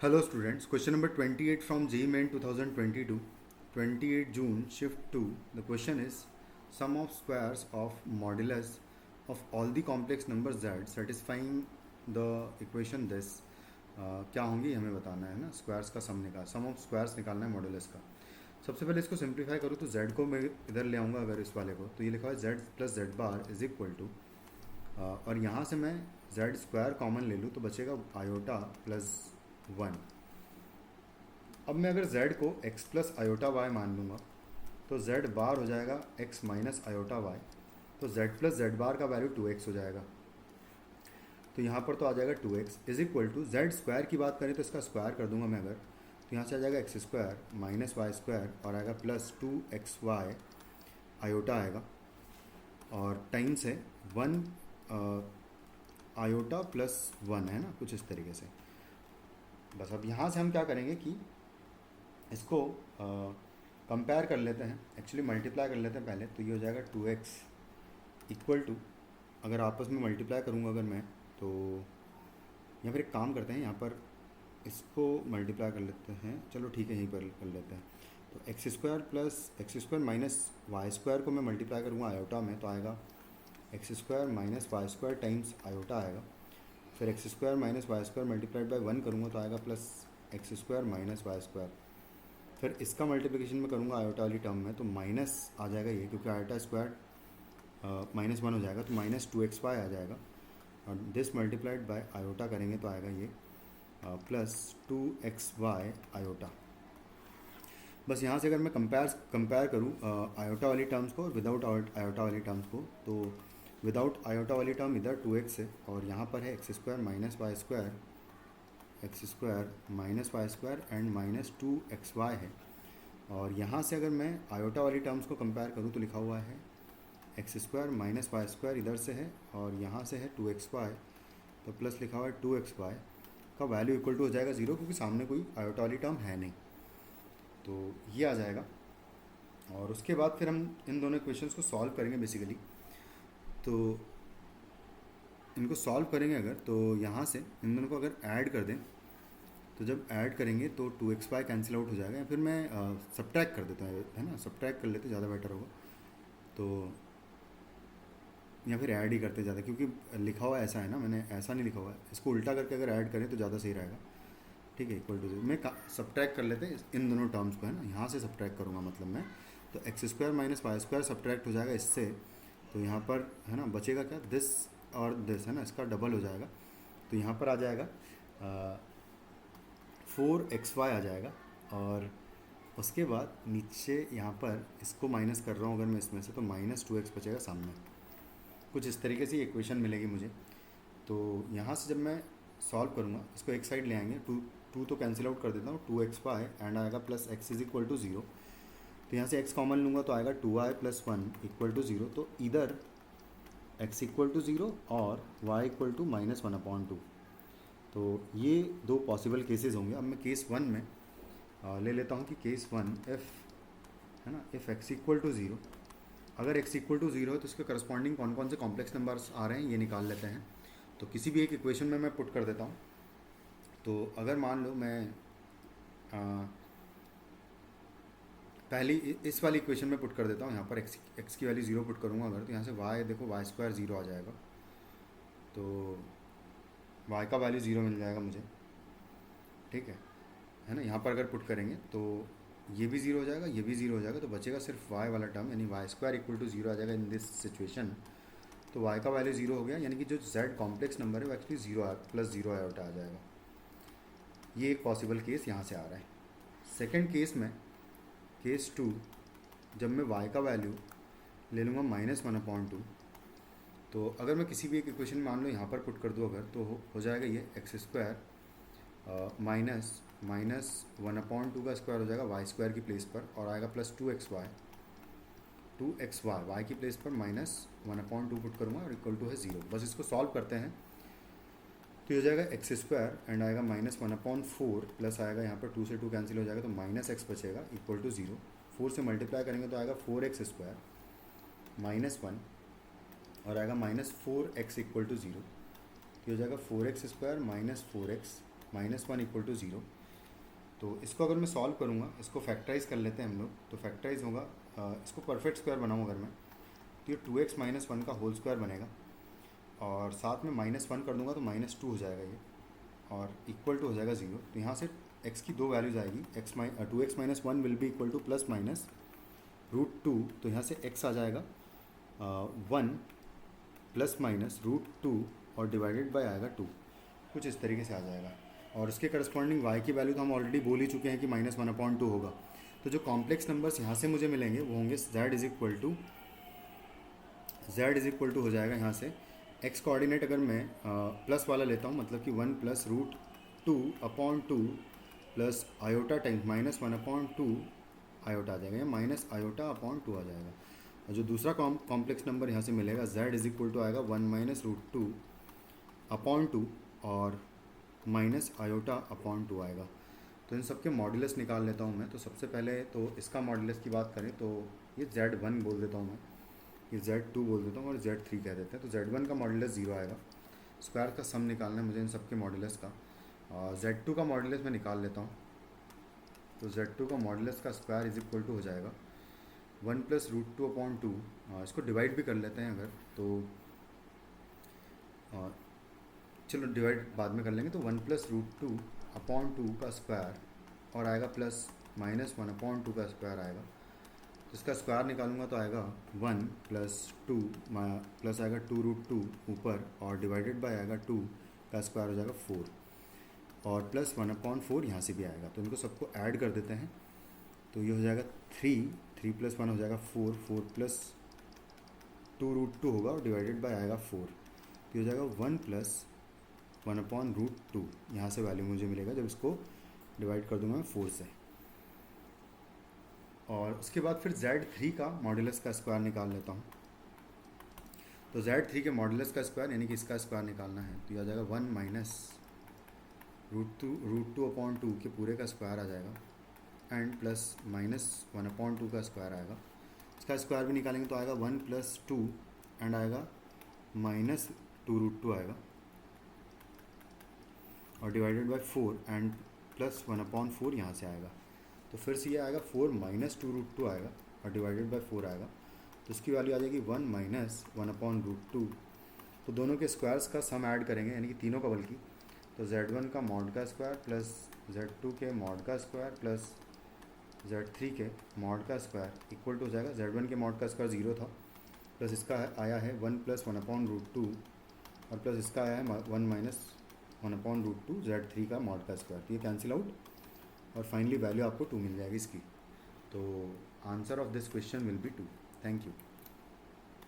Hello students, question number 28 from JEE Main 2022, 28 June, shift 2. The question is sum of squares of modulus of all the complex numbers z satisfying the equation this. क्या होंगी हमें बताना है ना, squares का सम of squares निकालना है modulus का। सबसे पहले इसको सिंप्लीफाई करूँ तो z को मैं इधर ले आऊँगा, अगर इस वाले को तो ये लिखा है z plus z bar is equal to, और यहाँ से मैं z स्क्वायर कॉमन ले लूँ तो बचेगा आयोटा प्लस 1। अब मैं अगर z को x प्लस आयोटा वाई मान लूँगा तो z बार हो जाएगा x माइनस आयोटा वाई, तो z प्लस जेड बार का वैल्यू 2x हो जाएगा। तो यहाँ पर तो आ जाएगा 2x is equal to z square की बात करें तो इसका स्क्वायर कर दूंगा मैं अगर, तो यहाँ से आ जाएगा x square minus y square और आएगा प्लस 2xy आयोटा आएगा, और टाइम्स है 1 आयोटा प्लस 1 है ना, कुछ इस तरीके से। बस अब यहाँ से हम क्या करेंगे कि इसको कंपेयर कर लेते हैं, एक्चुअली मल्टीप्लाई कर लेते हैं पहले। तो ये हो जाएगा 2x इक्वल टू, अगर आपस में मल्टीप्लाई करूँगा अगर मैं तो, या फिर एक काम करते हैं यहाँ पर इसको मल्टीप्लाई कर लेते हैं, चलो ठीक है यहीं पर कर लेते हैं। तो x square plus x square minus y square को मैं मल्टीप्लाई करूँगा आयोटा में तो आएगा x square minus y square times iota आएगा। फिर x square minus y square multiplied by 1 करूँगा तो आएगा plus x square minus y square. फिर इसका मल्टीप्लिकेशन में करूँगा आयोटा वाली टर्म में तो माइनस आ जाएगा ये, क्योंकि आयोटा स्क्वायर माइनस 1 हो जाएगा तो माइनस 2xy आ जाएगा, और दिस मल्टीप्लाइड बाय आयोटा करेंगे तो आएगा ये प्लस 2xy आयोटा। बस यहाँ से अगर मैं कंपेयर करूँ आयोटा वाली टर्म्स को और विदाउट आयोटा वाली टर्म्स को, तो विदाउट आयोटा वाली टर्म इधर 2x है और यहाँ पर है x square minus y square, x square minus y square and minus 2xy है। और यहाँ से अगर मैं आयोटा वाली टर्म्स को कंपेयर करूँ तो लिखा हुआ है x square minus y square इधर से है और यहाँ से है 2xy, तो प्लस लिखा हुआ है 2xy का वैल्यू इक्वल टू हो जाएगा 0, क्योंकि सामने कोई आयोटा वाली टर्म है नहीं, तो ये आ जाएगा। और उसके बाद फिर हम इन दोनों इक्वेशंस को सॉल्व करेंगे बेसिकली। तो इनको सॉल्व करेंगे अगर, तो यहाँ से इन दोनों को अगर ऐड कर दें तो जब ऐड करेंगे तो 2xy कैंसिल आउट हो जाएगा, या फिर मैं सब्ट्रैक्ट कर देता है ना, सब्ट्रैक्ट कर लेते ज़्यादा बेटर होगा। तो या फिर ऐड ही करते ज़्यादा, क्योंकि लिखा हुआ ऐसा है ना, मैंने ऐसा नहीं लिखा हुआ है, इसको उल्टा करके अगर ऐड करें तो ज़्यादा सही रहेगा। ठीक है, इक्वल टू 0 मैं सब्ट्रैक्ट कर लेते हैं इन दोनों टर्म्स को, है ना, यहाँ से सब्ट्रैक्ट करूँगा मतलब मैं, तो x square minus y square subtract हो जाएगा इससे, तो यहाँ पर है ना बचेगा क्या, दिस और दिस है ना, इसका डबल हो जाएगा, तो यहाँ पर आ जाएगा 4xy आ जाएगा। और उसके बाद नीचे यहाँ पर इसको माइनस कर रहा हूँ अगर मैं इसमें से, तो माइनस 2x बचेगा सामने, कुछ इस तरीके से इक्वेशन मिलेगी मुझे। तो यहाँ से जब मैं सॉल्व करूँगा इसको एक साइड ले आएंगे, टू तो कैंसिल आउट कर देता हूँ, 2xy एंड आएगा plus x is equal to 0। तो यहाँ से x कॉमन लूँगा तो आएगा 2y प्लस 1 इक्वल टू 0, तो इधर x इक्वल टू 0 और y इक्वल टू माइनस 1/2। तो ये दो पॉसिबल केसेस होंगे। अब मैं केस 1 में ले लेता हूँ कि केस 1 इफ़ है ना, इफ़ x इक्वल टू 0, अगर x इक्वल टू 0 है तो इसके करस्पॉन्डिंग कौन कौन से कॉम्प्लेक्स नंबर्स आ रहे हैं ये निकाल लेते हैं। तो किसी भी एक इक्वेशन में मैं पुट कर देता हूँ। तो अगर मान लो मैं पहली इस वाली इक्वेशन में पुट कर देता हूँ, यहाँ पर x की वैल्यू 0 पुट करूँगा अगर, तो यहाँ से y देखो वाई स्क्वायर 0 आ जाएगा, तो y का वैल्यू 0 मिल जाएगा मुझे। ठीक है ना, यहाँ पर अगर पुट करेंगे तो ये भी 0 हो जाएगा, ये भी 0 हो जाएगा, तो बचेगा सिर्फ y वाला टर्म, यानी वाई स्क्वायर इक्वल टू 0 आ जाएगा इन दिस सिचुएशन। तो y का वैल्यू 0 हो गया, यानी कि जो z कॉम्प्लेक्स नंबर है वो एक्चुअली 0 प्लस 0 आयोटा आ जाएगा। ये एक पॉसिबल केस यहाँ से आ रहा है। सेकेंड केस में, केस 2, जब मैं y का वैल्यू ले लूँगा माइनस 1/2, तो अगर मैं किसी भी एक इक्वेशन मान लो यहाँ पर पुट कर दूँ अगर, तो हो जाएगा ये एक्स स्क्वायर माइनस 1/2 का स्क्वायर हो जाएगा वाई स्क्वायर की प्लेस पर, और आएगा प्लस 2xy वाई की प्लेस पर माइनस 1/2 पुट करूँगा और इक्वल टू है 0। बस इसको सॉल्व करते हैं तो ये हो जाएगा एक्स स्क्वायर एंड आएगा माइनस 1/4 प्लस आएगा यहाँ पर 2 से 2 कैंसिल हो जाएगा, तो माइनस x बचेगा इक्वल टू 0। 4 से मल्टीप्लाई करेंगे तो आएगा 4x स्क्वायर माइनस 1 और आएगा माइनस 4x इक्वल टू 0, तो हो जाएगा 4x square minus 4x -1 equal to 0। तो इसको अगर मैं सॉल्व करूँगा, इसको फैक्टराइज कर लेते हैं हम लोग, तो फैक्टराइज होगा, इसको परफेक्ट स्क्वायर बनाऊँ अगर मैं, तो ये 2x - 1 का होल स्क्वायर बनेगा, और साथ में -1 कर दूंगा तो -2 हो जाएगा ये, और इक्वल टू हो जाएगा 0। तो यहाँ से x की दो वैल्यूज आएगी, 2x - 1 will be equal two plus minus √2। तो यहाँ से x आ जाएगा 1 प्लस माइनस √2 और डिवाइडेड बाय आएगा 2, कुछ इस तरीके से आ जाएगा। और उसके करस्पॉन्डिंग y की वैल्यू तो हम ऑलरेडी बोल ही चुके हैं कि -1/2 होगा। तो जो कॉम्प्लेक्स नंबर्स यहाँ से मुझे मिलेंगे वो होंगे z इक्वल टू हो जाएगा यहाँ से x कोऑर्डिनेट, अगर मैं प्लस वाला लेता हूँ, मतलब कि 1 plus √2/2 plus iota times -1/2 iota आ जाएगा, या -i/2 आ जाएगा। और जो दूसरा कॉम्प्लेक्स नंबर यहाँ से मिलेगा z इक्वल टू आएगा 1 - √2/2 और -i/2 आएगा। तो इन सब के मॉड्यूलस निकाल लेता हूँ मैं। तो सबसे पहले तो इसका मॉड्यूलस की बात करें तो ये z1 बोल देता हूँ मैं, ये z2 बोल देता हूँ और z3 कह देते हैं। तो z1 का मॉड्यूलस 0 आएगा। स्क्वायर का सम निकालना है मुझे इन सब के मॉड्यूलस का। z2 का मॉड्यूलस मैं निकाल लेता हूँ। तो z2 का मॉड्यूलस का स्क्वायर इज इक्वल टू हो जाएगा 1 प्लस √2/2। इसको डिवाइड भी कर लेते हैं अगर, तो चलो डिवाइड बाद में कर लेंगे। तो 1 प्लस √2/2 का स्क्वायर और आएगा प्लस -1/2 का स्क्वायर आएगा। इसका स्क्वायर निकालूंगा तो आएगा 1 प्लस 2 प्लस आएगा 2√2 ऊपर और डिवाइडेड बाय आएगा 2 का स्क्वायर हो जाएगा 4, और प्लस 1/4 यहाँ से भी आएगा। तो इनको सबको ऐड कर देते हैं। तो ये हो जाएगा 3 प्लस 1 हो जाएगा 4 प्लस 2√2 होगा और डिवाइडेड बाय आएगा 4। तो ये हो जाएगा 1 प्लस 1/√2। यहाँ से वैल्यू मुझे मिलेगा जब इसको डिवाइड कर दूंगा मैं 4 से। और उसके बाद फिर z3 का मॉड्यूलस का स्क्वायर निकाल लेता हूँ। तो z3 के मॉड्यूलस का स्क्वायर यानी कि इसका स्क्वायर निकालना है, तो यह आ जाएगा 1 माइनस √2/2 के पूरे का स्क्वायर आ जाएगा, एंड प्लस -1/2 का स्क्वायर आएगा। इसका स्क्वायर भी निकालेंगे तो आएगा 1 प्लस 2 एंड आएगा -2√2 आएगा, और डिवाइडेड बाय 4 एंड प्लस 1/4 यहाँ से आएगा। तो फिर से ये आएगा 4 माइनस 2√2 आएगा और डिवाइडेड बाय 4 आएगा। तो इसकी वैल्यू आ जाएगी 1 माइनस 1/√2। तो दोनों के स्क्वायर्स का सम ऐड करेंगे, यानी कि तीनों का बल्कि। तो z1 का मॉड का स्क्वायर प्लस z2 के मॉड का स्क्वायर प्लस z3 के मॉड का स्क्वायर इक्वल टू हो जाएगा, z1 के मॉड का स्क्वायर 0 था, प्लस इसका आया है 1 प्लस 1/√2 और प्लस इसका आया है 1 माइनस 1/√2 z3 का मॉड का स्क्वायर। तो ये कैंसिल आउट और फाइनली वैल्यू आपको 2 मिल जाएगी इसकी। तो answer of this question will be 2। Thank you.